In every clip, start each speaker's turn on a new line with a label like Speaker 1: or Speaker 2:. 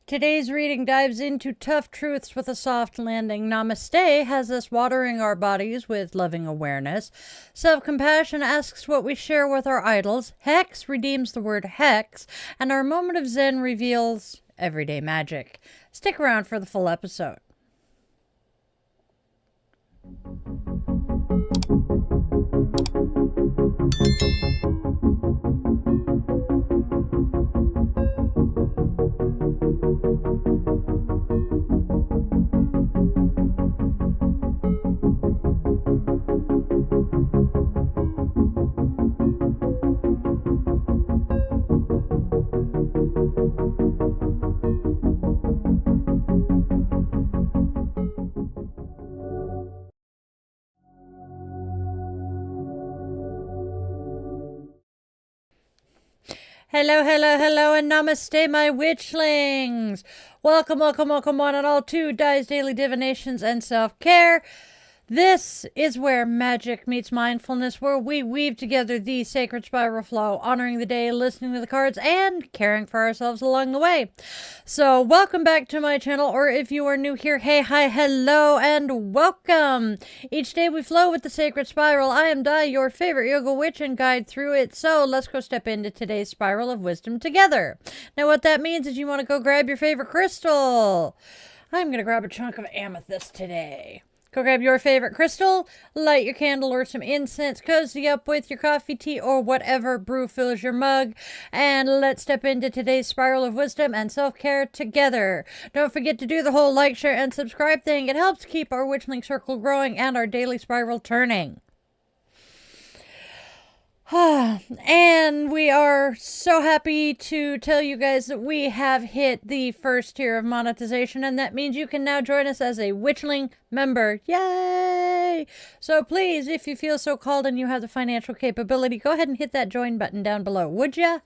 Speaker 1: Today's reading dives into tough truths with a soft landing. Namaste has us watering our bodies with loving awareness. Self-compassion asks what we share with our idols. Hex redeems the word hex. And our moment of Zen reveals everyday magic. Stick around for the full episode. Hello, hello, hello, and namaste, my witchlings. Welcome, welcome, welcome one and all to Daily Divinations and Self-Care. This is where magic meets mindfulness, where we weave together the sacred spiral flow, honoring the day, listening to the cards, and caring for ourselves along the way. So welcome back to my channel, or if you are new here, hey, hi, hello, and welcome. Each day we flow with the sacred spiral. I am Dai, your favorite yoga witch, and guide through it. So let's go step into today's spiral of wisdom together. Now what that means is you want to go grab your favorite crystal. I'm going to grab a chunk of amethyst today. Go grab your favorite crystal, light your candle or some incense, cozy up with your coffee, tea, or whatever brew fills your mug, and let's step into today's spiral of wisdom and self-care together. Don't forget to do the whole like, share, and subscribe thing. It helps keep our Witchling circle growing and our daily spiral turning. And we are so happy to tell you guys that we have hit the first tier of monetization, and that means you can now join us as a Witchling member. Yay! So please, if you feel so called and you have the financial capability, go ahead and hit that join button down below, would ya?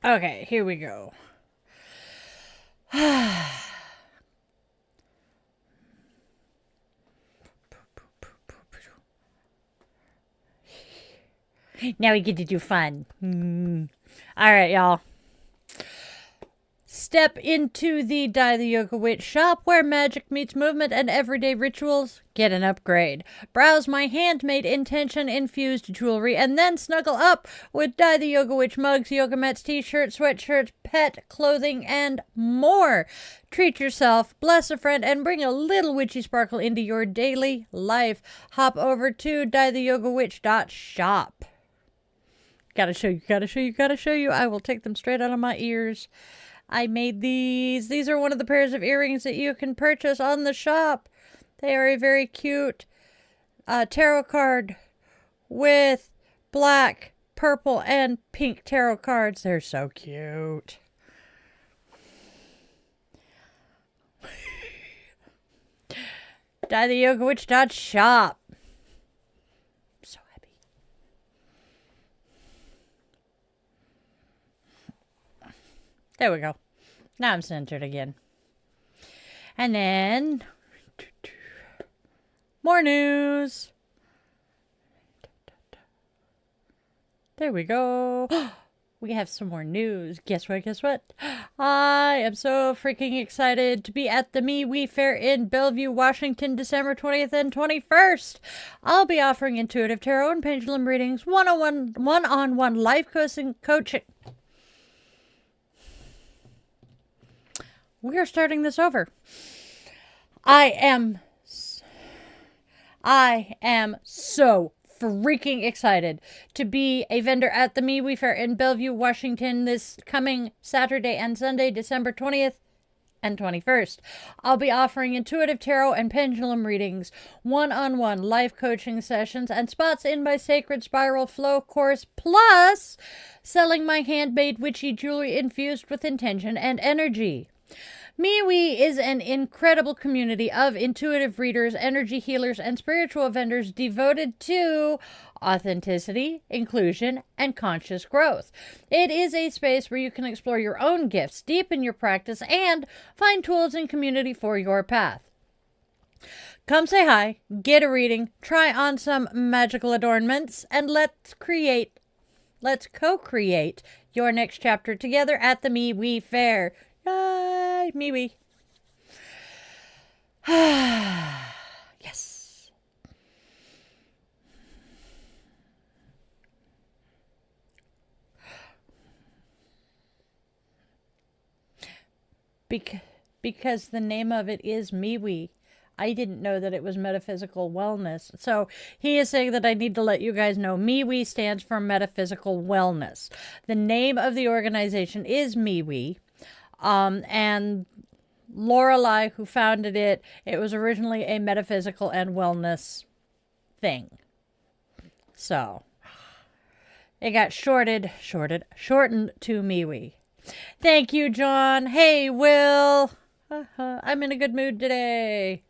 Speaker 1: Okay, here we go. Now we get to do fun. All right, y'all. Step into the Die the Yoga Witch shop where magic meets movement and everyday rituals get an upgrade. Browse my handmade intention-infused jewelry and then snuggle up with Die the Yoga Witch mugs, yoga mats, t-shirts, sweatshirts, pet clothing, and more. Treat yourself, bless a friend, and bring a little witchy sparkle into your daily life. Hop over to dietheyogawitch.shop. Gotta show you. I will take them straight out of my ears. I made these. These are one of the pairs of earrings that you can purchase on the shop. They are a very cute tarot card with black, purple, and pink tarot cards. They're so cute. dietheyogawitch.shop. So happy. There we go. Now I'm centered again. And then more news. There we go. We have some more news. Guess what? I am so freaking excited to be at the MeWe Fair in Bellevue, Washington, December 20th and 21st. I'll be offering intuitive tarot and pendulum readings, one-on-one life coaching. We are starting this over. I am so freaking excited to be a vendor at the MeWe Fair in Bellevue, Washington this coming Saturday and Sunday, December 20th and 21st. I'll be offering intuitive tarot and pendulum readings, one-on-one life coaching sessions, and spots in my Sacred Spiral Flow course, plus selling my handmade witchy jewelry infused with intention and energy. MeWe is an incredible community of intuitive readers, energy healers, and spiritual vendors devoted to authenticity, inclusion, and conscious growth. It is a space where you can explore your own gifts, deepen your practice, and find tools and community for your path. Come say hi, get a reading, try on some magical adornments, and let's co-create your next chapter together at the MeWe Fair. Yay, MeWe. Yes. Because the name of it is MeWe. I didn't know that it was metaphysical wellness. So he is saying that I need to let you guys know MeWe stands for metaphysical wellness. The name of the organization is MeWe. And Lorelei, who founded it, it was originally a metaphysical and wellness thing. So it got shortened to MeWe. Thank you, John. Hey, Will. I'm in a good mood today.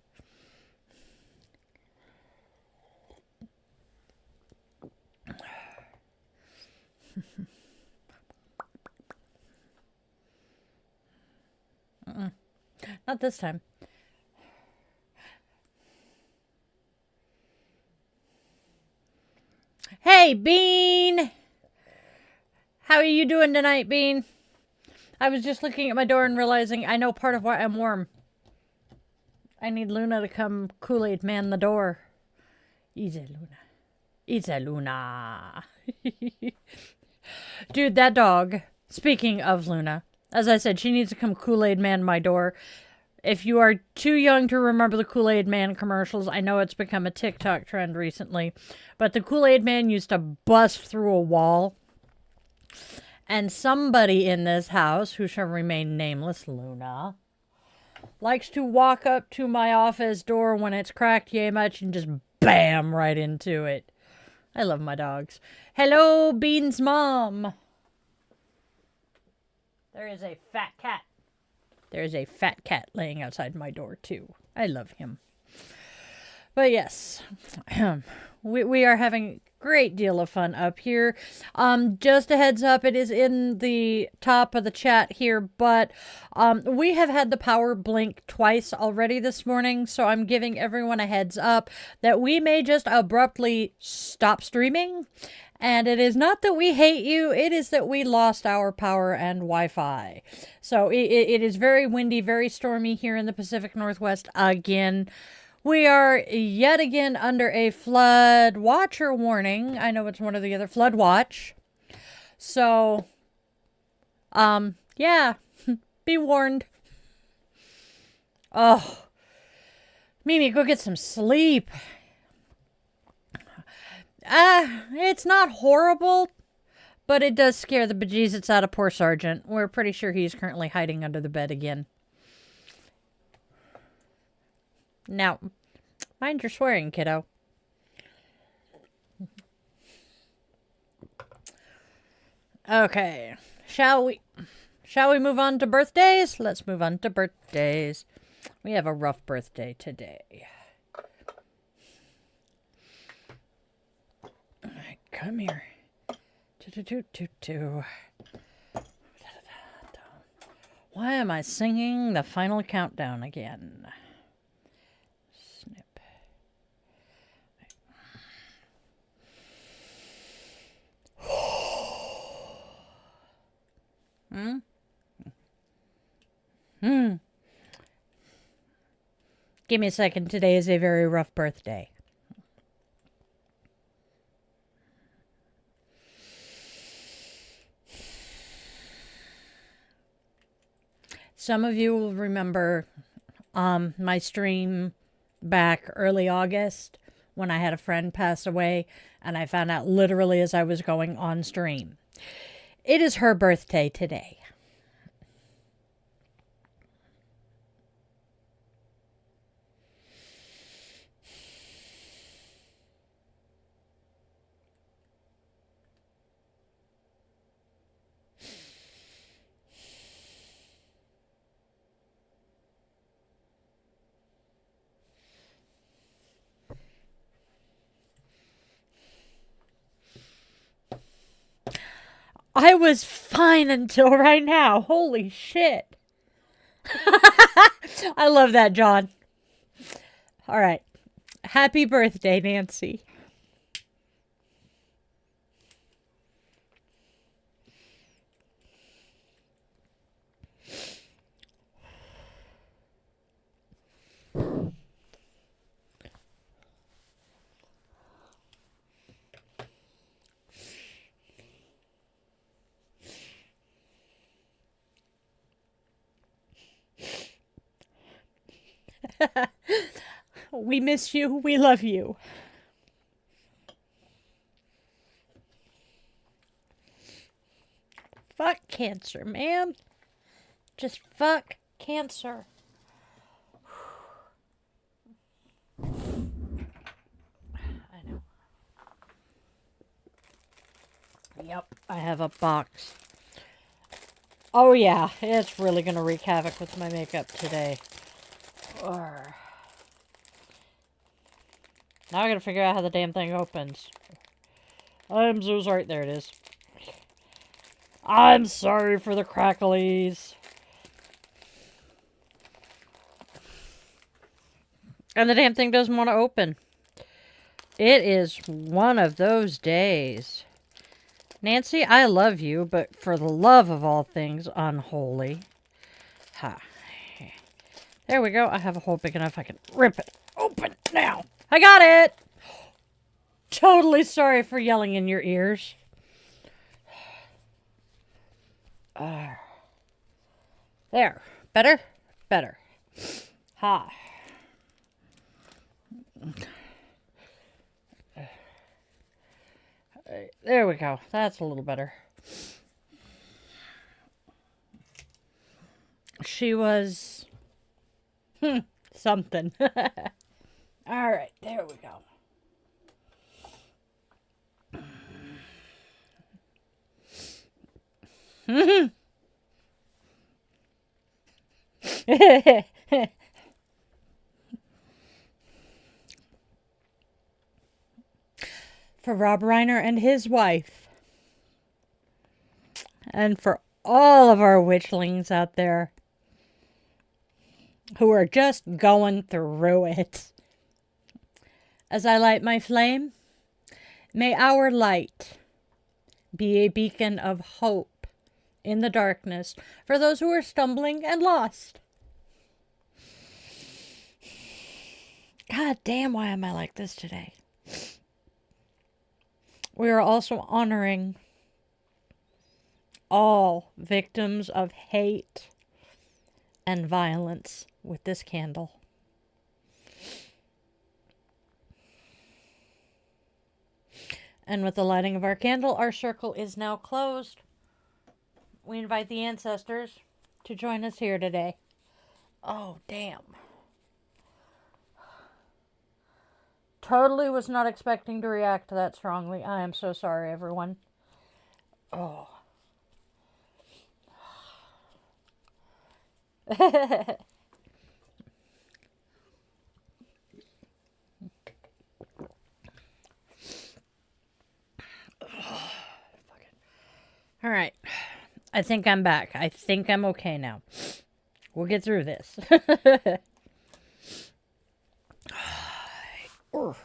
Speaker 1: Not this time. Hey, Bean! How are you doing tonight, Bean? I was just looking at my door and realizing I know part of why I'm warm. I need Luna to come Kool-Aid man the door. Easy, Luna. Easy, Luna. Dude, that dog, speaking of Luna, as I said, she needs to come Kool-Aid man my door. If you are too young to remember the Kool-Aid Man commercials, I know it's become a TikTok trend recently, but the Kool-Aid Man used to bust through a wall. And somebody in this house, who shall remain nameless, Luna, likes to walk up to my office door when it's cracked yay much and just bam right into it. I love my dogs. Hello, Bean's mom. There is a fat cat. There is a fat cat laying outside my door, too. I love him. But yes, we are having a great deal of fun up here. Just a heads up, it is in the top of the chat here, but we have had the power blink twice already this morning, so I'm giving everyone a heads up that we may just abruptly stop streaming. And it is not that we hate you, it is that we lost our power and Wi-Fi. So it is very windy, very stormy here in the Pacific Northwest again. We are yet again under a flood watch or warning. I know it's one or the other. Flood watch. So, yeah, be warned. Oh, Mimi, go get some sleep. It's not horrible, but it does scare the bejesus out of poor Sergeant. We're pretty sure he's currently hiding under the bed again. Now, mind your swearing, kiddo. Okay, shall we move on to birthdays? Let's move on to birthdays. We have a rough birthday today. Come here. Why am I singing the final countdown again? Snip. Give me a second. Today is a very rough birthday. Some of you will remember my stream back early August when I had a friend pass away, and I found out literally as I was going on stream. It is her birthday today. I was fine until right now. Holy shit. I love that, John. All right. Happy birthday, Nancy. We miss you. We love you. Fuck cancer, man. Just fuck cancer. I know. Yep, I have a box. Oh yeah, it's really gonna wreak havoc with my makeup today. Now I gotta figure out how the damn thing opens. I'm so sorry. There it is. I'm sorry for the cracklies. And the damn thing doesn't want to open. It is one of those days. Nancy, I love you, but for the love of all things unholy. Ha. There we go. I have a hole big enough I can rip it open now. I got it! Totally sorry for yelling in your ears. There. Better? Better. Ha. There we go. That's a little better. She was... something. Alright, there we go. For Rob Reiner and his wife. And for all of our witchlings out there who are just going through it. As I light my flame, may our light be a beacon of hope in the darkness for those who are stumbling and lost. God damn, why am I like this today? We are also honoring all victims of hate and violence with this candle. And with the lighting of our candle, our circle is now closed. We invite the ancestors to join us here today. Oh, damn. Totally was not expecting to react that strongly. I am so sorry, everyone. Oh. All right. I think I'm back. I think I'm okay now. We'll get through this. All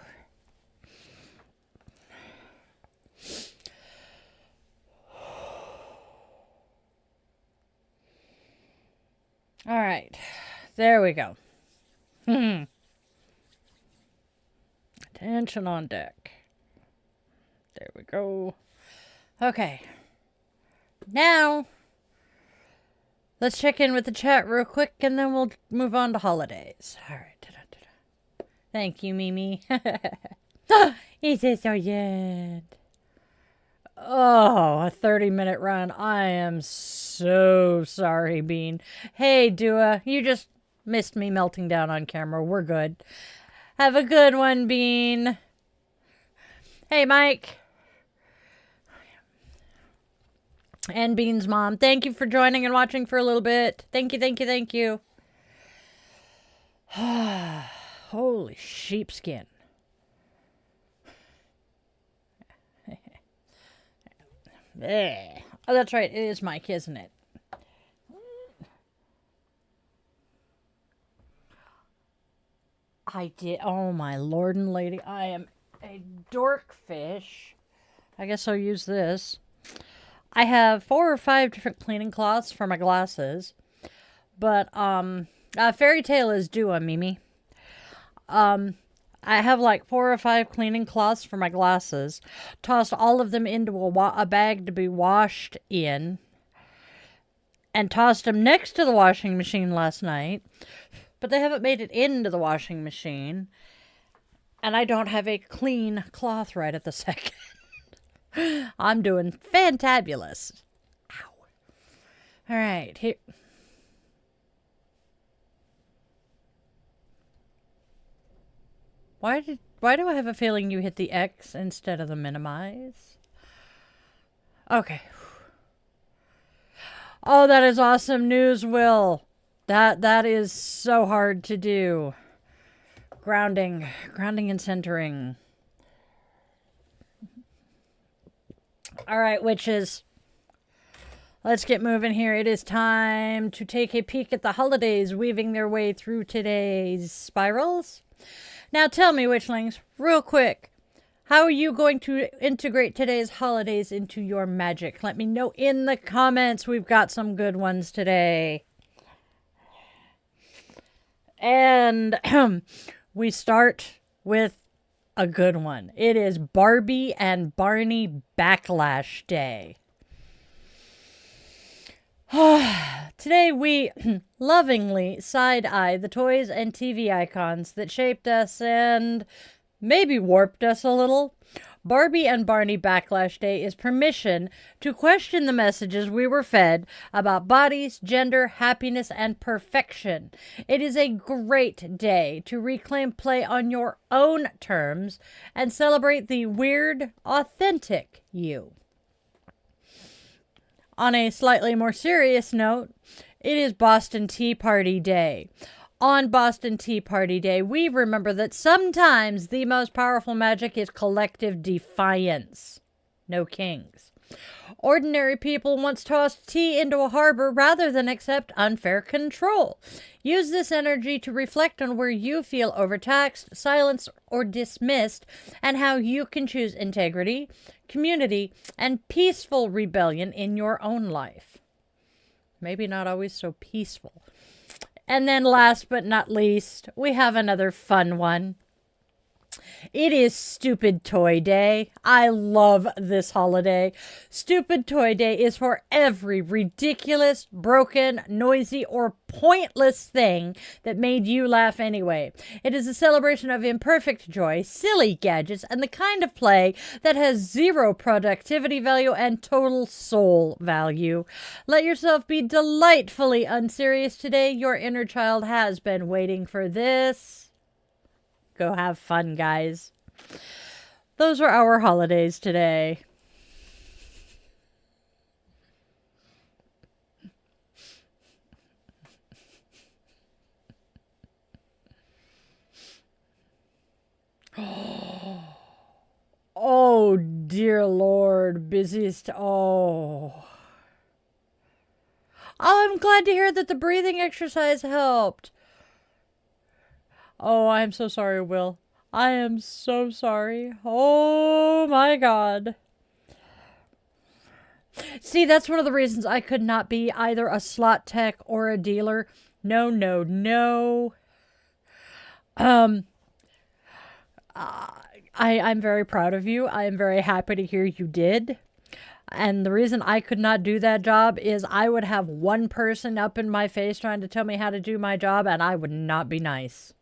Speaker 1: right. There we go. Attention on deck. There we go. Okay. Now, let's check in with the chat real quick, and then we'll move on to holidays. All right. Thank you, Mimi. Is it so yet? Oh, a 30-minute run. I am so sorry, Bean. Hey, Dua, you just missed me melting down on camera. We're good. Have a good one, Bean. Hey, Mike. And Bean's mom. Thank you for joining and watching for a little bit. Thank you, thank you, thank you. Holy sheepskin. Oh, that's right. It is Mike, isn't it? I did. Oh, my lord and lady. I am a dorkfish. I guess I'll use this. I have 4 or 5 different cleaning cloths for my glasses. But, Fairy Tale is due on Mimi. I have like 4 or 5 cleaning cloths for my glasses. Tossed all of them into a bag to be washed in. And tossed them next to the washing machine last night. But they haven't made it into the washing machine. And I don't have a clean cloth right at the second. I'm doing fantabulous. Ow. All right, here. Why do I have a feeling you hit the X instead of the minimize? Okay. Oh, that is awesome news, Will. That is so hard to do. Grounding and centering. All right, witches. Let's get moving here. It is time to take a peek at the holidays weaving their way through today's spirals. Now tell me, witchlings, real quick, how are you going to integrate today's holidays into your magic? Let me know in the comments. We've got some good ones today. And we start with a good one. It is Barbie and Barney Backlash Day. Today we lovingly side-eye the toys and TV icons that shaped us and maybe warped us a little. Barbie and Barney Backlash Day is permission to question the messages we were fed about bodies, gender, happiness, and perfection. It is a great day to reclaim play on your own terms and celebrate the weird, authentic you. On a slightly more serious note, it is Boston Tea Party Day. On Boston Tea Party Day, we remember that sometimes the most powerful magic is collective defiance. No kings. Ordinary people once tossed tea into a harbor rather than accept unfair control. Use this energy to reflect on where you feel overtaxed, silenced, or dismissed, and how you can choose integrity, community, and peaceful rebellion in your own life. Maybe not always so peaceful. And then last but not least, we have another fun one. It is Stupid Toy Day. I love this holiday. Stupid Toy Day is for every ridiculous, broken, noisy, or pointless thing that made you laugh anyway. It is a celebration of imperfect joy, silly gadgets, and the kind of play that has zero productivity value and total soul value. Let yourself be delightfully unserious today. Your inner child has been waiting for this. Go have fun, guys. Those are our holidays today. Oh, dear Lord, busiest. Oh, I'm glad to hear that the breathing exercise helped. Oh, I am so sorry, Will. I am so sorry. Oh, my God. See, that's one of the reasons I could not be either a slot tech or a dealer. No, no, no. I'm very proud of you. I am very happy to hear you did. And the reason I could not do that job is I would have one person up in my face trying to tell me how to do my job, and I would not be nice.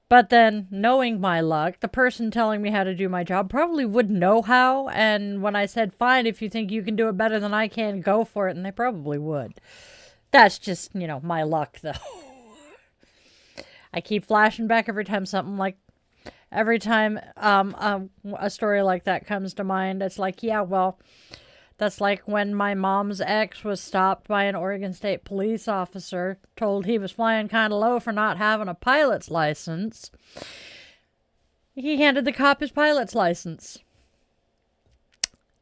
Speaker 1: But then, knowing my luck, the person telling me how to do my job probably would know how. And when I said, fine, if you think you can do it better than I can, go for it. And they probably would. That's just, my luck, though. I keep flashing back every time every time a story like that comes to mind. It's like, yeah, well, that's like when my mom's ex was stopped by an Oregon State police officer, told he was flying kind of low for not having a pilot's license. He handed the cop his pilot's license.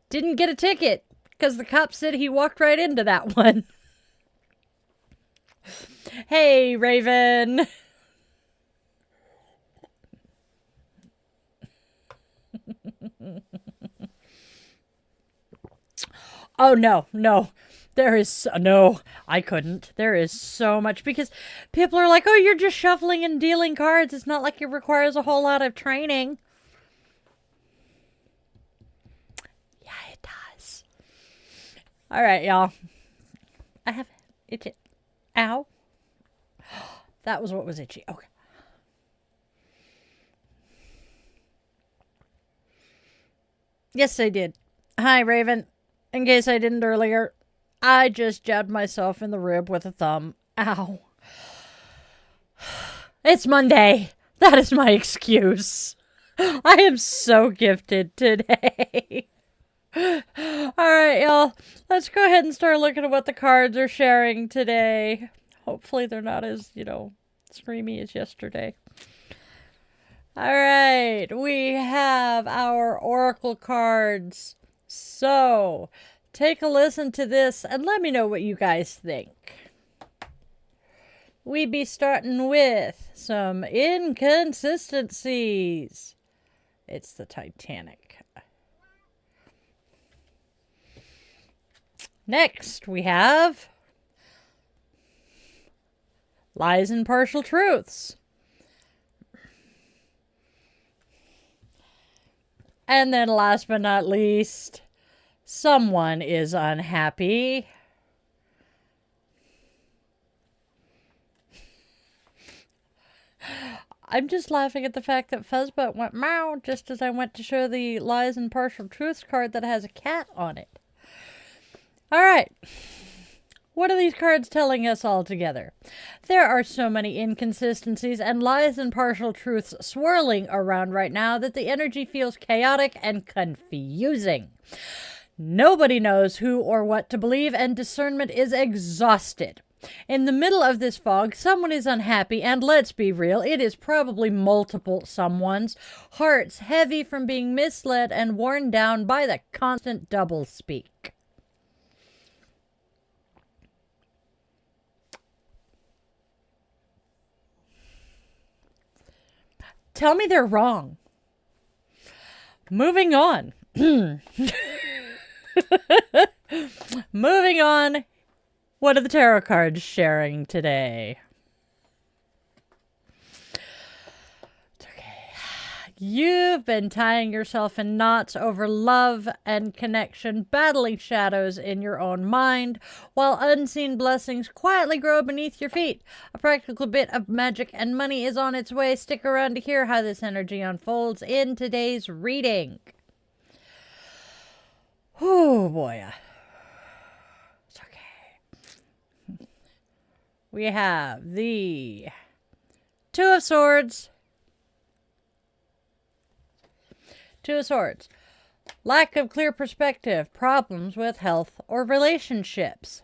Speaker 1: Didn't get a ticket because the cop said he walked right into that one. Hey, Raven. Oh, no. No, I couldn't. There is so much because people are like, oh, you're just shuffling and dealing cards. It's not like it requires a whole lot of training. Yeah, it does. All right, y'all. I have itchy. Ow. That was what was itchy. Okay. Yes, I did. Hi, Raven. In case I didn't earlier, I just jabbed myself in the rib with a thumb. Ow. It's Monday. That is my excuse. I am so gifted today. All right, y'all. Let's go ahead and start looking at what the cards are sharing today. Hopefully they're not as, screamy as yesterday. All right. We have our oracle cards. So, take a listen to this and let me know what you guys think. We be starting with some inconsistencies. It's the Titanic. Next, we have lies and partial truths. And then last but not least, someone is unhappy. I'm just laughing at the fact that Fuzzbutt went meow just as I went to show the lies and partial truths card that has a cat on it. All right. What are these cards telling us all together? There are so many inconsistencies and lies and partial truths swirling around right now that the energy feels chaotic and confusing. Nobody knows who or what to believe, and discernment is exhausted. In the middle of this fog, someone is unhappy, and let's be real, it is probably multiple someones, hearts heavy from being misled and worn down by the constant doublespeak. Tell me they're wrong. Moving on. Moving on. What are the tarot cards sharing today? It's okay. You've been tying yourself in knots over love and connection, battling shadows in your own mind, while unseen blessings quietly grow beneath your feet. A practical bit of magic and money is on its way. Stick around to hear how this energy unfolds in today's reading. Oh boy. It's okay. We have the Two of Swords. Two of Swords. Lack of clear perspective, problems with health or relationships.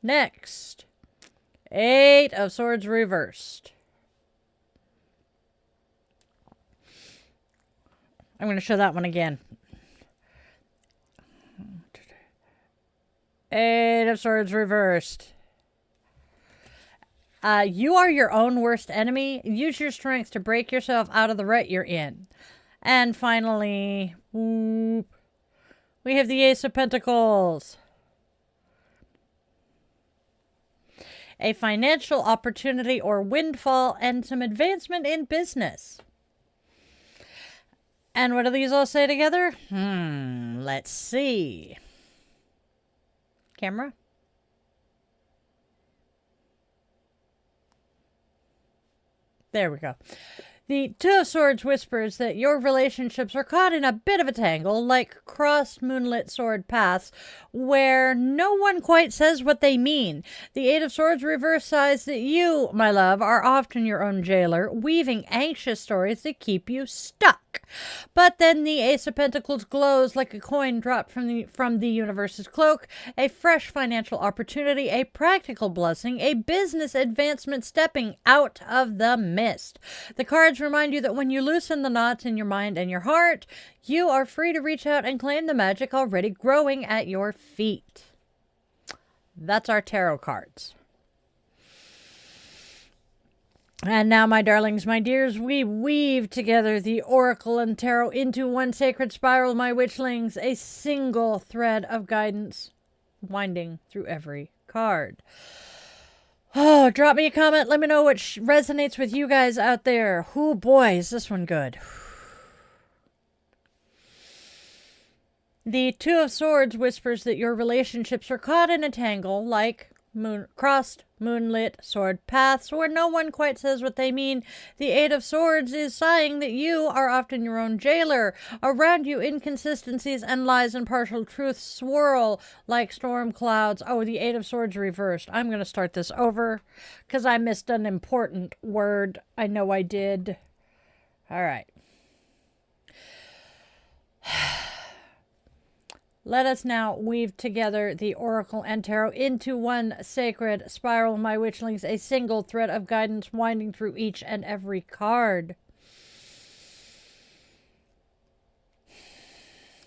Speaker 1: Next, Eight of Swords reversed. I'm going to show that one again. Eight of Swords reversed. You are your own worst enemy. Use your strength to break yourself out of the rut you're in. And finally, we have the Ace of Pentacles. A financial opportunity or windfall and some advancement in business. And what do these all say together? Let's see. Camera? There we go. The Two of Swords whispers that your relationships are caught in a bit of a tangle, like crossed moonlit sword paths, where no one quite says what they mean. The Eight of Swords reverse sighs that you, my love, are often your own jailer, weaving anxious stories that keep you stuck. But then the Ace of Pentacles glows like a coin dropped from the universe's cloak, a fresh financial opportunity, a practical blessing, a business advancement stepping out of the mist. The cards remind you that when you loosen the knots in your mind and your heart, you are free to reach out and claim the magic already growing at your feet. That's our tarot cards. And now, my darlings, my dears, we weave together the Oracle and Tarot into one sacred spiral, my witchlings, a single thread of guidance winding through every card. Oh, drop me a comment. Let me know what resonates with you guys out there. Oh, boy, is this one good. The Two of Swords whispers that your relationships are caught in a tangle like crossed moonlit sword paths where no one quite says what they mean. The Eight of Swords is sighing that you are often your own jailer. Around you, inconsistencies and lies and partial truths swirl like storm clouds. Oh, the Eight of Swords reversed. I'm going to start this over because I missed an important word. I know I did. All right. Let us now weave together the Oracle and Tarot into one sacred spiral, my witchlings, a single thread of guidance winding through each and every card.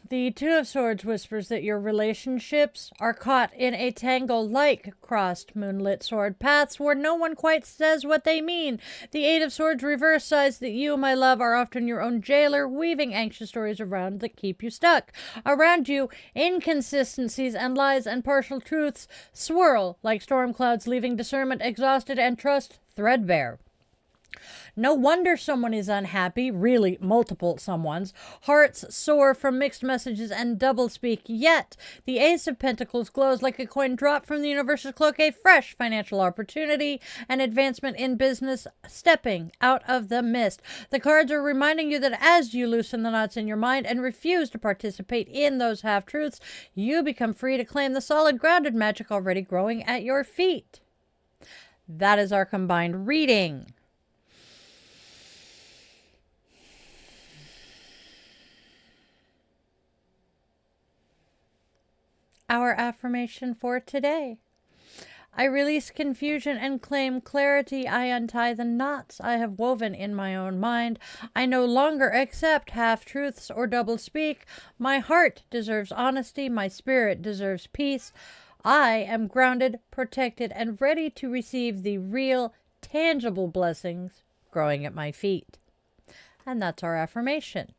Speaker 1: The Two of Swords whispers that your relationships are caught in a tangle like crossed moonlit sword paths where no one quite says what they mean. The Eight of Swords reverse sighs that you, my love, are often your own jailer, weaving anxious stories around that keep you stuck. Around you, inconsistencies and lies and partial truths swirl like storm clouds, leaving discernment exhausted and trust threadbare. No wonder someone is unhappy, really multiple someones. Hearts soar from mixed messages and doublespeak, yet the Ace of Pentacles glows like a coin dropped from the universe's cloak, a fresh financial opportunity, an advancement in business stepping out of the mist. The cards are reminding you that as you loosen the knots in your mind and refuse to participate in those half-truths, you become free to claim the solid, grounded magic already growing at your feet. That is our combined reading. Our affirmation for today. I release confusion and claim clarity. I untie the knots I have woven in my own mind. I no longer accept half-truths or doublespeak. My heart deserves honesty. My spirit deserves peace. I am grounded, protected, and ready to receive the real, tangible blessings growing at my feet. And that's our affirmation.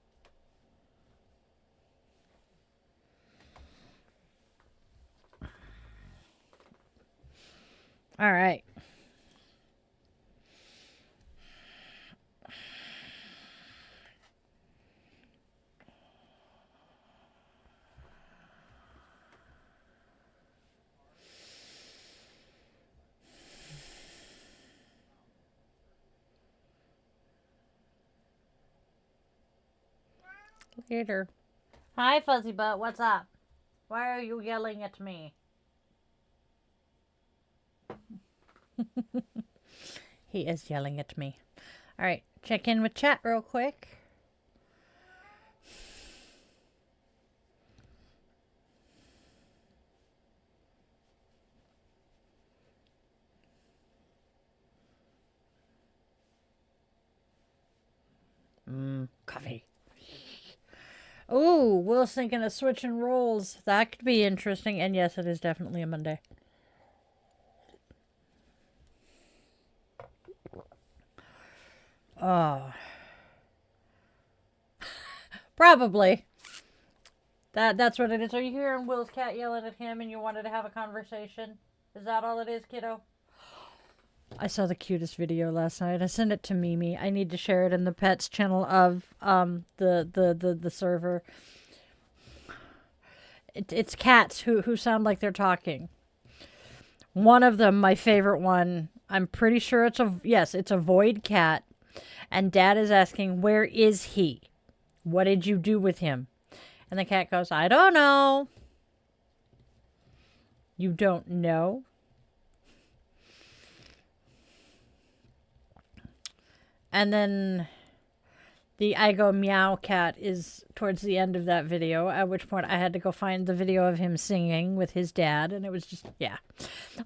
Speaker 1: All right. Later. Hi, Fuzzy Butt. What's up? Why are you yelling at me? He is yelling at me. All right, check in with chat real quick. Coffee. Oh, Will's thinking of switching roles. That could be interesting. And yes, it is definitely a Monday. Oh. Probably. That's what it is. Are you hearing Will's cat yelling at him and you wanted to have a conversation? Is that all it is, kiddo? I saw the cutest video last night. I sent it to Mimi. I need to share it in the pets channel of the server. It's cats who sound like they're talking. One of them, my favorite one, I'm pretty sure it's a void cat. And Dad is asking, where is he? What did you do with him? And the cat goes, I don't know. You don't know? And then The I Go Meow cat is towards the end of that video, at which point I had to go find the video of him singing with his dad, and it was just, yeah.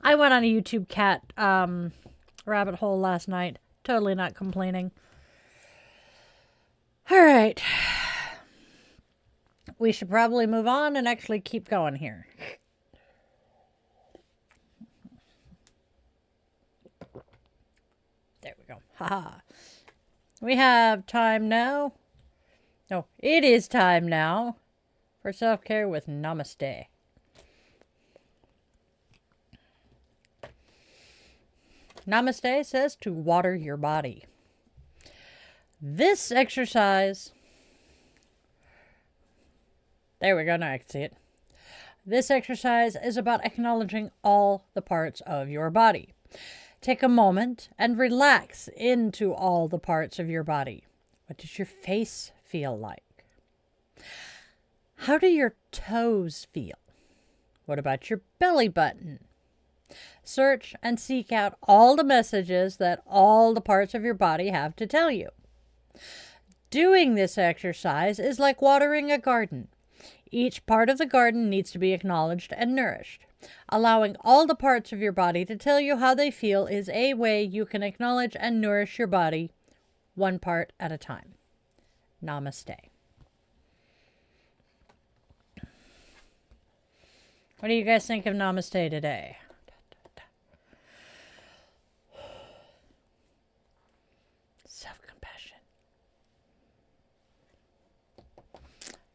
Speaker 1: I went on a YouTube cat rabbit hole last night. Totally not complaining. All right. We should probably move on and actually keep going here. There we go. Haha. We have time now. No, it is time now for self-care with Namaste. Namaste says to water your body. This exercise, there we go, now I can see it. This exercise is about acknowledging all the parts of your body. Take a moment and relax into all the parts of your body. What does your face feel like? How do your toes feel? What about your belly button? Search and seek out all the messages that all the parts of your body have to tell you. Doing this exercise is like watering a garden. Each part of the garden needs to be acknowledged and nourished. Allowing all the parts of your body to tell you how they feel is a way you can acknowledge and nourish your body, one part at a time. Namaste. What do you guys think of Namaste today? Self-compassion.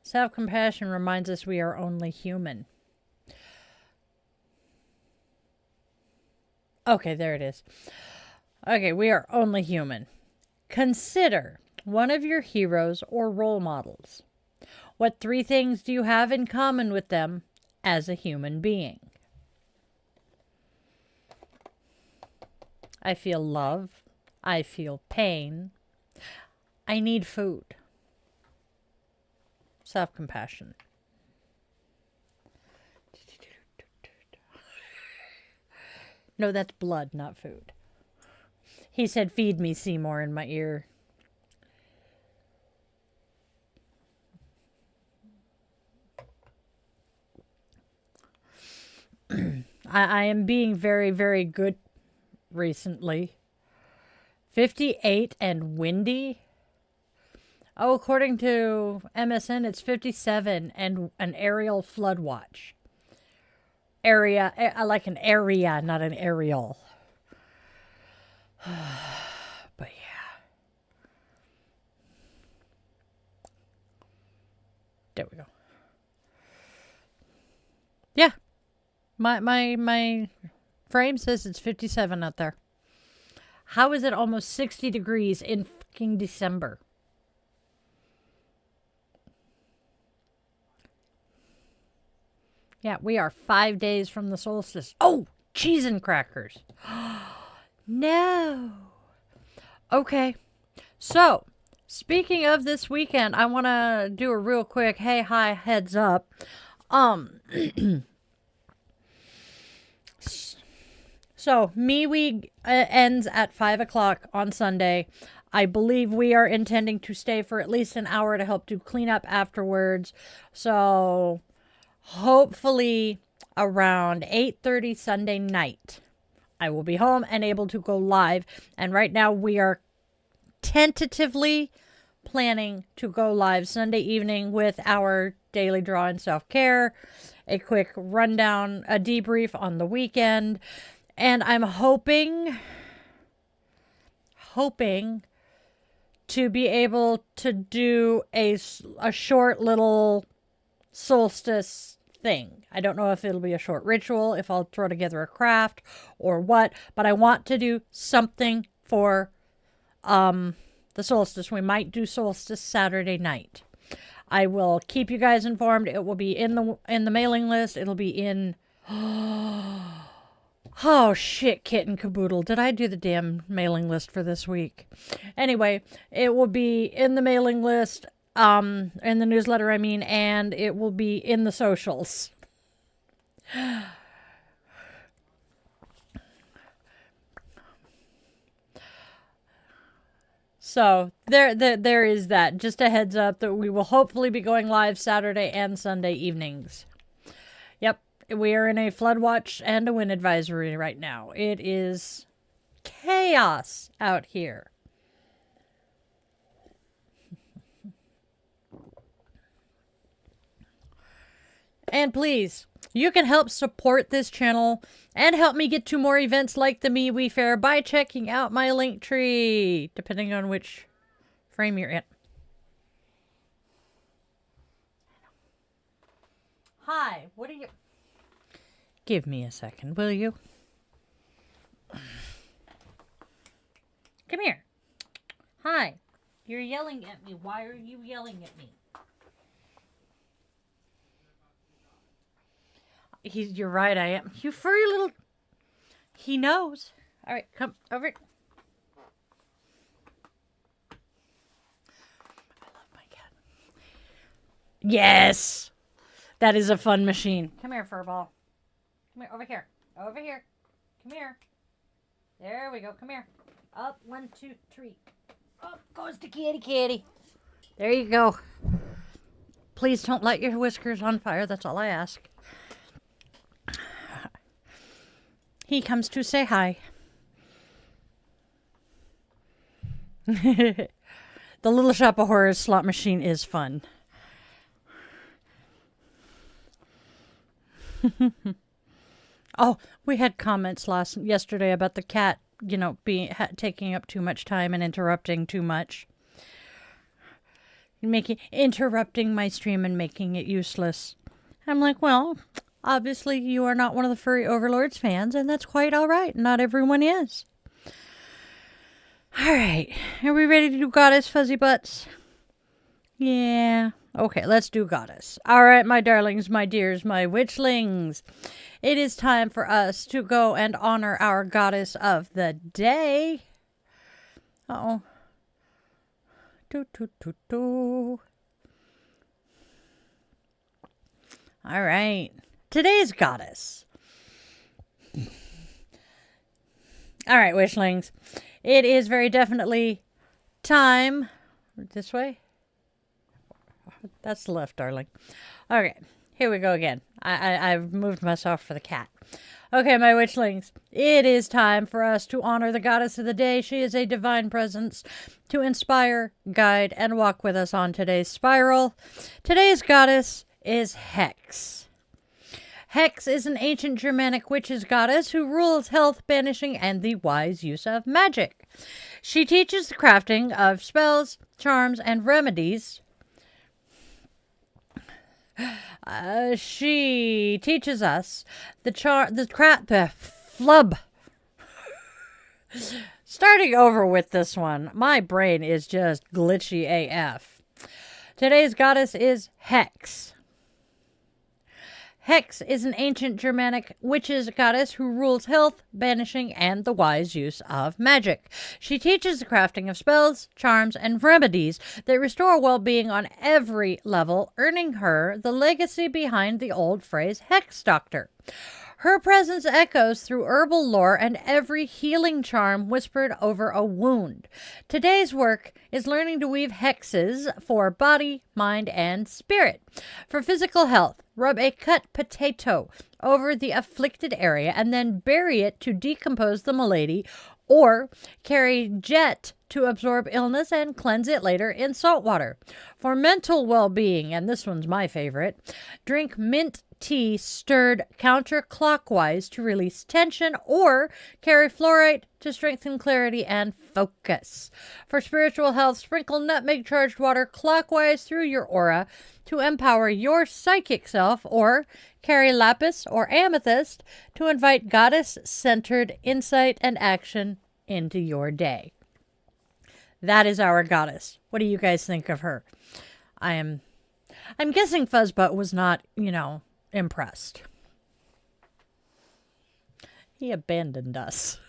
Speaker 1: Self-compassion reminds us we are only human. Okay, there it is. Okay, we are only human. Consider one of your heroes or role models. What 3 things do you have in common with them as a human being? I feel love. I feel pain. I need food. Self-compassion. No, that's blood, not food. He said, "Feed me, Seymour," in my ear. I am being very, very good recently. 58 and windy. Oh, according to MSN, it's 57 and an aerial flood watch. Area, I like an area, not an aerial. But yeah. There we go. Yeah. My frame says it's 57 out there. How is it almost 60 degrees in fucking December? Yeah, we are 5 days from the solstice. Oh, cheese and crackers. No. Okay. So, speaking of this weekend, I want to do a real quick hey, hi, heads up. So, MeWe ends at 5 o'clock on Sunday. I believe we are intending to stay for at least an hour to help do cleanup afterwards. So, hopefully around 8:30 Sunday night, I will be home and able to go live. And right now we are tentatively planning to go live Sunday evening with our daily draw and self-care, a quick rundown, a debrief on the weekend. And I'm hoping to be able to do a short little solstice thing. I don't know if it'll be a short ritual, if I'll throw together a craft or what, but I want to do something for the solstice. We might do solstice Saturday night. I will keep you guys informed. It will be in the mailing list. It'll be in oh shit, kitten caboodle. Did I do the damn mailing list for this week? Anyway, it will be in the mailing list, in the newsletter, I mean, and it will be in the socials. So there is that. Just a heads up that we will hopefully be going live Saturday and Sunday evenings. Yep, we are in a flood watch and a wind advisory right now. It is chaos out here. And please, you can help support this channel and help me get to more events like the MeWe Fair by checking out my link tree, depending on which frame you're in. Hi, what are you... Give me a second, will you? Come here. Hi. You're yelling at me. Why are you yelling at me? You're right, I am. You furry little... He knows. All right, come over. I love my cat. Yes! That is a fun machine. Come here, furball. Come here, over here. Over here. Come here. There we go. Come here. Up, 1, 2, 3. Up goes the kitty. There you go. Please don't light your whiskers on fire. That's all I ask. He comes to say hi. The Little Shop of Horrors slot machine is fun. Oh, we had comments yesterday about the cat, taking up too much time and interrupting too much. Interrupting my stream and making it useless. I'm like, well, obviously you are not one of the Furry Overlords fans, and that's quite all right. Not everyone is. All right. Are we ready to do Goddess, Fuzzy Butts? Yeah. Okay, let's do Goddess. All right, my darlings, my dears, my witchlings. It is time for us to go and honor our Goddess of the day. Uh-oh. All right. Today's Goddess. All right, witchlings. It is very definitely time. This way? That's the left, darling. Okay, here we go again. I've moved myself for the cat. Okay, my witchlings. It is time for us to honor the Goddess of the day. She is a divine presence to inspire, guide, and walk with us on today's spiral. Today's Goddess is Hex. Hex is an ancient Germanic witch's goddess who rules health, banishing, and the wise use of magic. She teaches the crafting of spells, charms, and remedies. She teaches us the flub. Starting over with this one. My brain is just glitchy AF. Today's goddess is Hex. Hex is an ancient Germanic witch's goddess who rules health, banishing, and the wise use of magic. She teaches the crafting of spells, charms, and remedies that restore well-being on every level, earning her the legacy behind the old phrase Hex Doctor. Her presence echoes through herbal lore and every healing charm whispered over a wound. Today's work is learning to weave hexes for body, mind, and spirit. For physical health, rub a cut potato over the afflicted area and then bury it to decompose the malady, or carry jet to absorb illness and cleanse it later in salt water. For mental well-being, and this one's my favorite, drink mint tea stirred counterclockwise to release tension, or carry fluorite to strengthen clarity and focus. For spiritual health, sprinkle nutmeg-charged water clockwise through your aura to empower your psychic self, or carry lapis or amethyst to invite goddess-centered insight and action into your day. That is our goddess. What do you guys think of her? I'm guessing Fuzzbutt was not, impressed. He abandoned us.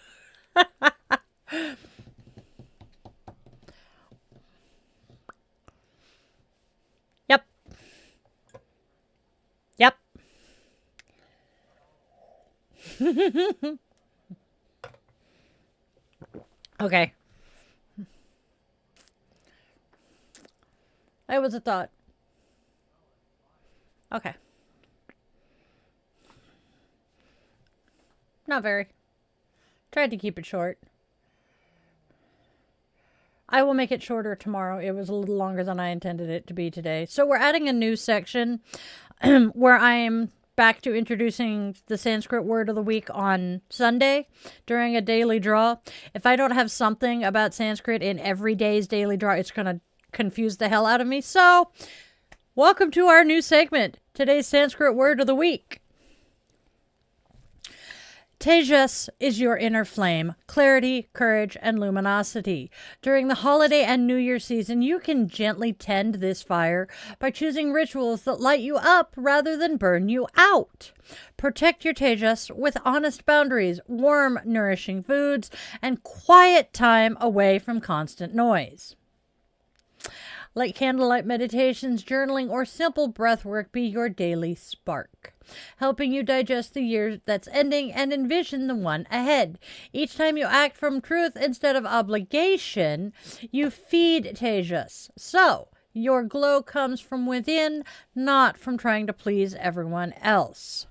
Speaker 1: Yep. Okay. It was a thought. Okay. Not very. Tried to keep it short. I will make it shorter tomorrow. It was a little longer than I intended it to be today. So we're adding a new section where I am back to introducing the Sanskrit word of the week on Sunday during a daily draw. If I don't have something about Sanskrit in every day's daily draw, it's going to confuse the hell out of me. So welcome to our new segment, today's Sanskrit word of the week. Tejas is your inner flame, clarity, courage, and luminosity. During the holiday and New Year season, you can gently tend this fire by choosing rituals that light you up rather than burn you out. Protect your Tejas with honest boundaries, warm, nourishing foods, and quiet time away from constant noise. Let candlelight meditations, journaling, or simple breath work be your daily spark, helping you digest the year that's ending and envision the one ahead. Each time you act from truth instead of obligation, you feed Tejas. So, your glow comes from within, not from trying to please everyone else.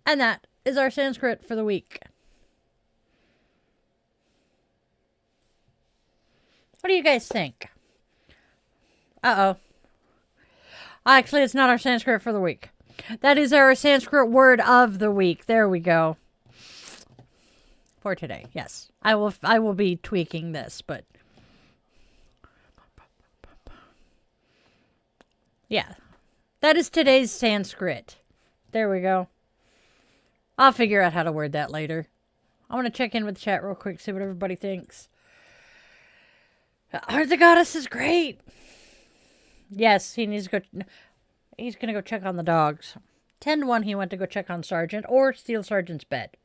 Speaker 1: And that is our Sanskrit for the week. What do you guys think? Uh-oh. Actually, it's not our Sanskrit for the week. That is our Sanskrit word of the week. There we go. For today, yes. I will be tweaking this, but yeah. That is today's Sanskrit. There we go. I'll figure out how to word that later. I want to check in with the chat real quick, see what everybody thinks. Are the goddesses great? Yes, he needs to go. He's going to go check on the dogs. 10-1, he went to go check on Sergeant or steal Sergeant's bed.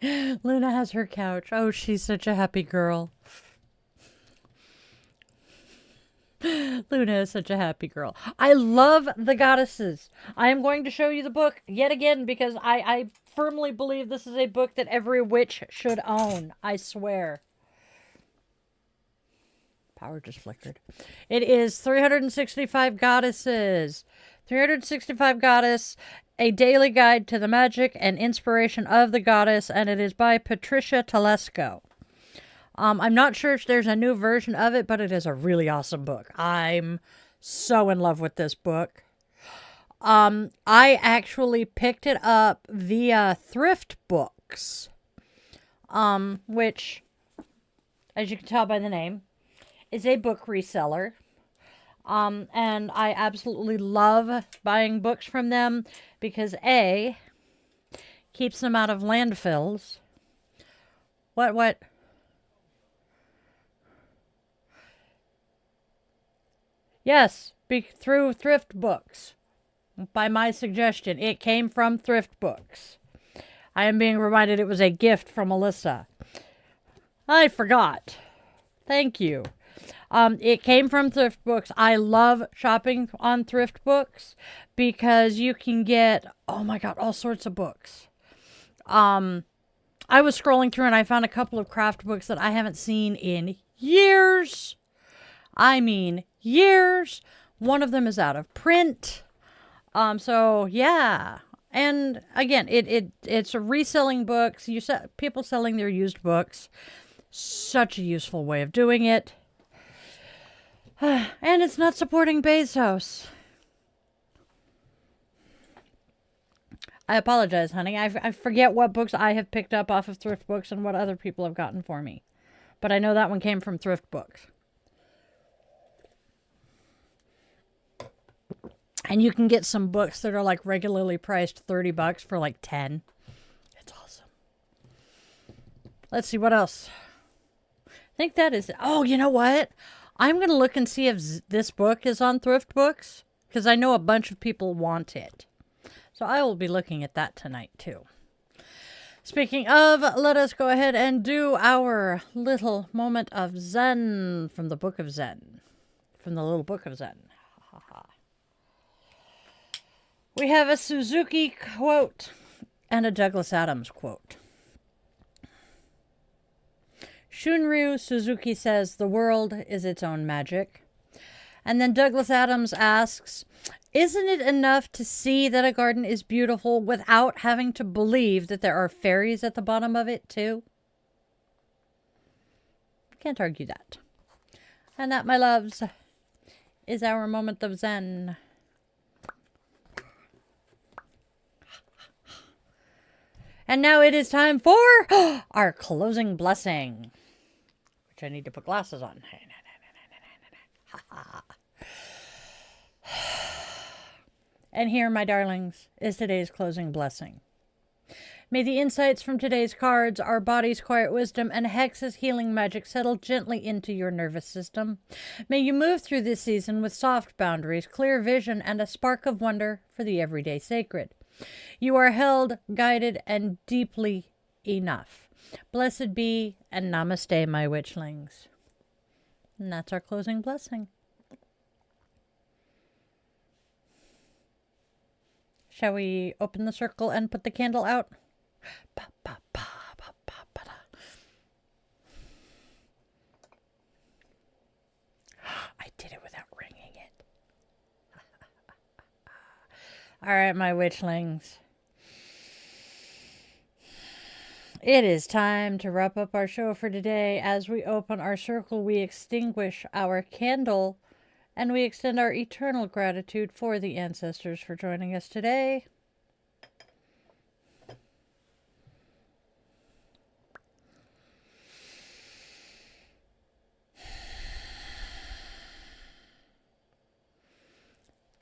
Speaker 1: Luna has her couch. Oh, she's such a happy girl. Luna is such a happy girl. I love the goddesses. I am going to show you the book yet again because I firmly believe this is a book that every witch should own. I swear. Power just flickered. It is 365 Goddesses. 365 Goddess, a daily guide to the magic and inspiration of the goddess, and it is by Patricia Telesco. I'm not sure if there's a new version of it, but it is a really awesome book. I'm so in love with this book. I actually picked it up via Thrift Books, which, as you can tell by the name, is a book reseller. And I absolutely love buying books from them because A, keeps them out of landfills. What? Yes, through Thrift Books. By my suggestion, it came from Thrift Books. I am being reminded it was a gift from Alyssa. I forgot. Thank you. It came from Thrift Books. I love shopping on Thrift Books because you can get, oh my God, all sorts of books. I was scrolling through and I found a couple of craft books that I haven't seen in years. I mean, years. One of them is out of print. So yeah. And again, it's reselling books. People selling their used books. Such a useful way of doing it. And it's not supporting Bezos. I apologize, honey. I forget what books I have picked up off of Thrift Books and what other people have gotten for me. But I know that one came from Thrift Books. And you can get some books that are like regularly priced $30 for like 10. It's awesome. Let's see what else. I think that is it. Oh, you know what? I'm going to look and see if this book is on Thrift Books because I know a bunch of people want it. So I will be looking at that tonight too. Speaking of, let us go ahead and do our little moment of Zen from the Book of Zen. From the Little Book of Zen. We have a Suzuki quote and a Douglas Adams quote. Shunryu Suzuki says, "The world is its own magic." And then Douglas Adams asks, "Isn't it enough to see that a garden is beautiful without having to believe that there are fairies at the bottom of it too?" Can't argue that. And that, my loves, is our moment of Zen. And now it is time for our closing blessing, which I need to put glasses on. And here, my darlings, is today's closing blessing. May the insights from today's cards, our body's quiet wisdom, and Hex's healing magic settle gently into your nervous system. May you move through this season with soft boundaries, clear vision, and a spark of wonder for the everyday sacred. You are held, guided, and deeply enough. Blessed be, and namaste, my witchlings. And that's our closing blessing. Shall we open the circle and put the candle out? Ba, ba, ba, ba, ba, ba, da. I did it without ringing it. All right, my witchlings. It is time to wrap up our show for today. As we open our circle, we extinguish our candle and we extend our eternal gratitude for the ancestors for joining us today.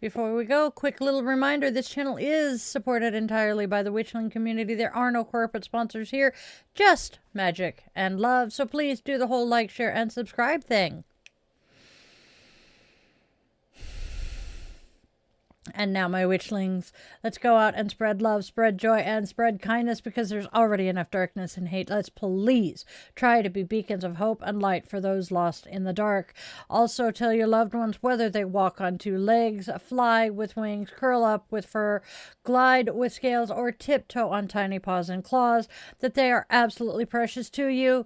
Speaker 1: Before we go, quick little reminder, this channel is supported entirely by the Witchling community. There are no corporate sponsors here, just magic and love. So please do the whole like, share, and subscribe thing. And now, my witchlings, let's go out and spread love, spread joy, and spread kindness, because there's already enough darkness and hate. Let's please try to be beacons of hope and light for those lost in the dark. Also, tell your loved ones, whether they walk on two legs, fly with wings, curl up with fur, glide with scales, or tiptoe on tiny paws and claws, that they are absolutely precious to you.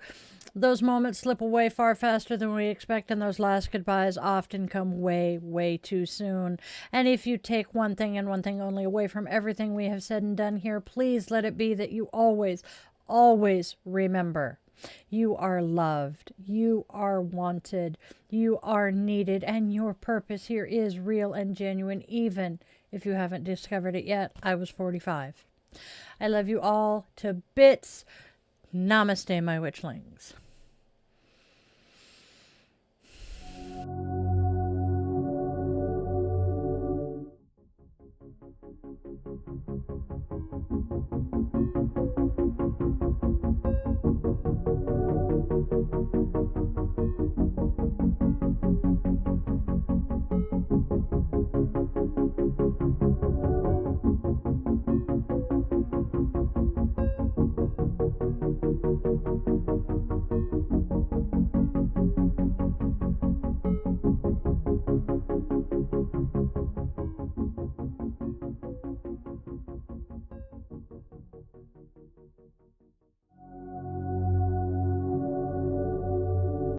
Speaker 1: Those moments slip away far faster than we expect, and those last goodbyes often come way, way too soon. And if you take one thing and one thing only away from everything we have said and done here, please let it be that you always, always remember you are loved, you are wanted, you are needed, and your purpose here is real and genuine, even if you haven't discovered it yet. I was 45. I love you all to bits. Namaste, my witchlings.